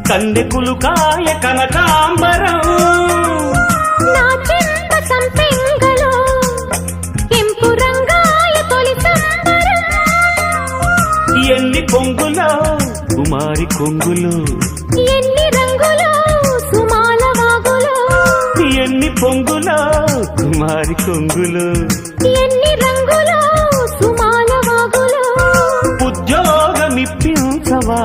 కందెకులు కాయ కనకాంబరం నా చెంత సంపెంగలో కెంపు రంగాయ తొలి సంబరం ఎన్ని పొంగులో కుమారి కొంగులు ఎన్ని రంగులో సుమాల వాగులో ఎన్ని పొంగులో కుమారి కొంగులు ఎన్ని రంగులో సుమాల వాగులో ఉద్యోగమిప్పించవా